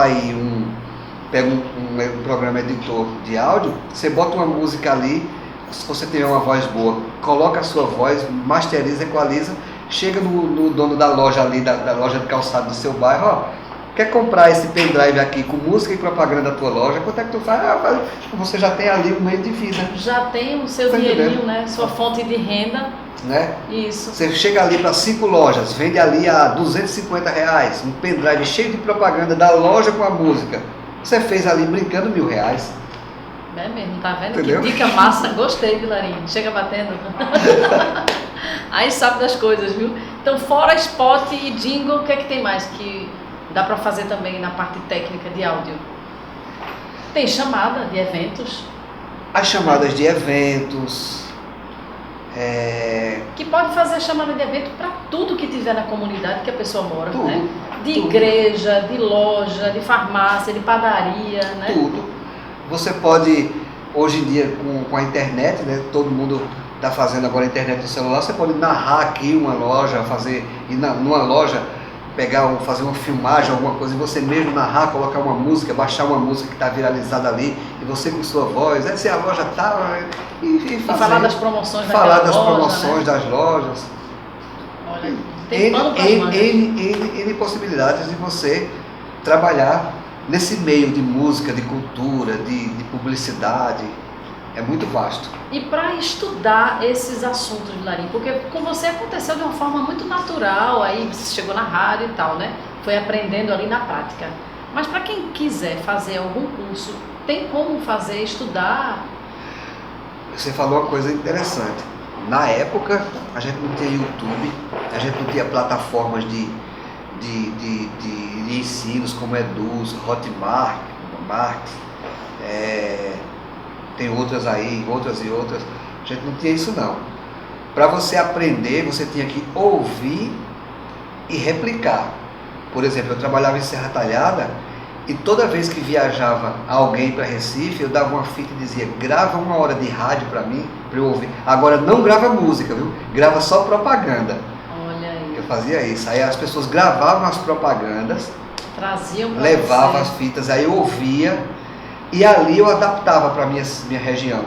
aí pega um programa editor de áudio, você bota uma música ali, se você tiver uma voz boa, coloca a sua voz, masteriza, equaliza, chega no dono da loja ali, da loja de calçado do seu bairro, ó, quer comprar esse pendrive aqui com música e propaganda da tua loja, quanto é que tu faz? Você já tem ali um meio de vida. Já tem o seu dinheirinho, né? Sua fonte de renda. Né? Isso. Você chega ali para 5 lojas, vende ali a R$250, um pendrive cheio de propaganda da loja com a música. Você fez ali brincando R$1.000. É mesmo, tá vendo? Entendeu? Que dica massa, gostei, Vilarinho. Chega batendo. Aí sabe das coisas, viu? Então, fora spot e jingle, o que é que tem mais que dá para fazer também na parte técnica de áudio? Tem chamada de eventos. As chamadas de eventos. Que pode fazer chamada de evento para tudo que tiver na comunidade que a pessoa mora, Tudo, né? De tudo. igreja, de loja, de farmácia, de padaria, né? Tudo. Você pode, hoje em dia, com a internet, né? Todo mundo está fazendo agora a internet no celular, você pode narrar aqui uma loja, numa loja, fazer uma filmagem, alguma coisa, e você mesmo narrar, colocar uma música, baixar uma música que está viralizada ali, e você com sua voz, essa é a loja tal, e falar das promoções falar das loja, promoções, né? das lojas. Olha, tem pano pras mangas. N possibilidades de você trabalhar nesse meio de música, de cultura, de publicidade. É muito vasto. E para estudar esses assuntos, Vilarinho, porque com você aconteceu de uma forma muito natural, aí você chegou na rádio e tal, né? Foi aprendendo ali na prática. Mas para quem quiser fazer algum curso, tem como fazer, estudar? Você falou uma coisa interessante. Na época, a gente não tinha YouTube, a gente não tinha plataformas de ensinos como Eduz, Hotmart, tem outras aí, outras e outras. A gente não tinha isso não. Para você aprender, você tinha que ouvir e replicar. Por exemplo, eu trabalhava em Serra Talhada e toda vez que viajava alguém para Recife, eu dava uma fita e dizia, grava 1 hora de rádio para mim, para eu ouvir. Agora não grava música, viu? Grava só propaganda. Olha aí. Eu fazia isso. Aí as pessoas gravavam as propagandas, Traziam para levavam você. as fitas, aí eu ouvia e ali eu adaptava para minha região.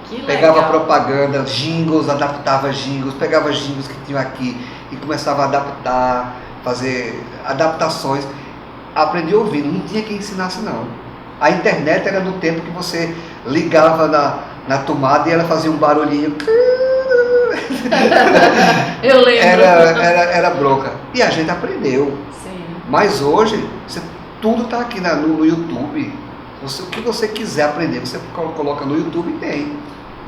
Que Pegava legal. propaganda, jingles, adaptava jingles, pegava jingles que tinham aqui e começava a adaptar, fazer adaptações. Aprendi ouvindo, não tinha quem ensinasse não. A internet era do tempo que você ligava na tomada e ela fazia um barulhinho. Eu lembro. Era bronca. E a gente aprendeu. Sim. Mas hoje, tudo está aqui no YouTube. O que você quiser aprender, você coloca no YouTube e tem.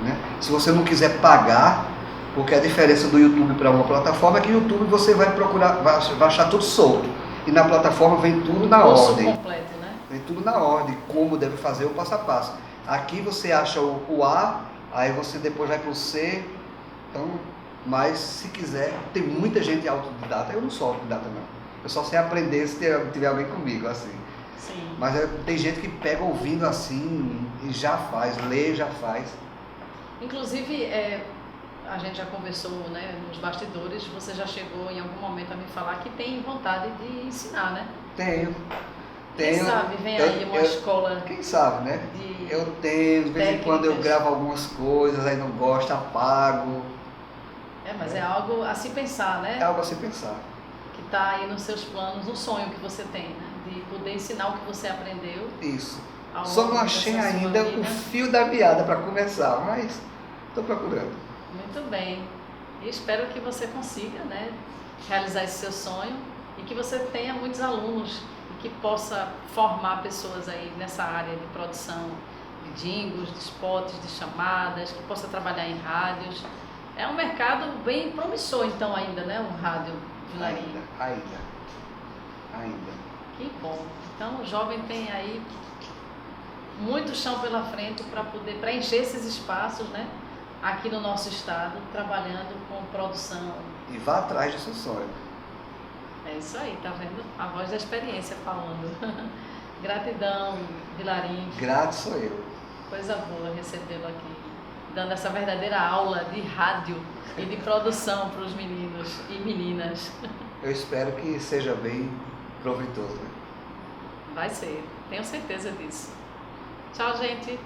Né? Se você não quiser pagar, porque a diferença do YouTube para uma plataforma é que no YouTube você vai procurar, vai achar tudo solto. E na plataforma vem tudo na Curso ordem. completo, né? Vem tudo na ordem, como deve fazer o passo a passo. Aqui você acha o A, aí você depois vai para o C. Então, mas se quiser, tem muita gente autodidata. Eu não sou autodidata não. Eu só sei aprender se tiver alguém comigo, assim. Sim. Mas tem gente que pega ouvindo assim e já faz, lê e já faz. Inclusive, a gente já conversou, né, nos bastidores, você já chegou em algum momento a me falar que tem vontade de ensinar, né? Tenho. Quem sabe vem aí uma escola. Quem sabe, né? De Eu tenho, de vez em quando eu técnicas. gravo algumas coisas, aí não gosto, apago. Mas é algo a se pensar, né? É algo a se pensar. que está aí nos seus planos, um sonho que você tem, né? De poder ensinar o que você aprendeu. Isso. ao Só longo não achei dessa sua ainda vida. o fio da meada para começar, mas estou procurando. Muito bem. E espero que você consiga, né, realizar esse seu sonho e que você tenha muitos alunos e que possa formar pessoas aí nessa área de produção de jingles, de spots, de chamadas, que possa trabalhar em rádios. É um mercado bem promissor, então, ainda, né? Um rádio de Larinha. Ainda. Que bom. Então, o jovem tem aí muito chão pela frente para poder preencher esses espaços, né? Aqui no nosso estado, trabalhando com produção. E vá atrás do seu sonho. É isso aí, tá vendo? A voz da experiência falando. Gratidão, Vilarim. Grato sou eu. Coisa boa recebê-lo aqui, dando essa verdadeira aula de rádio e de produção para os meninos e meninas. Eu espero que seja bem proveitoso. Vai ser, tenho certeza disso. Tchau, gente!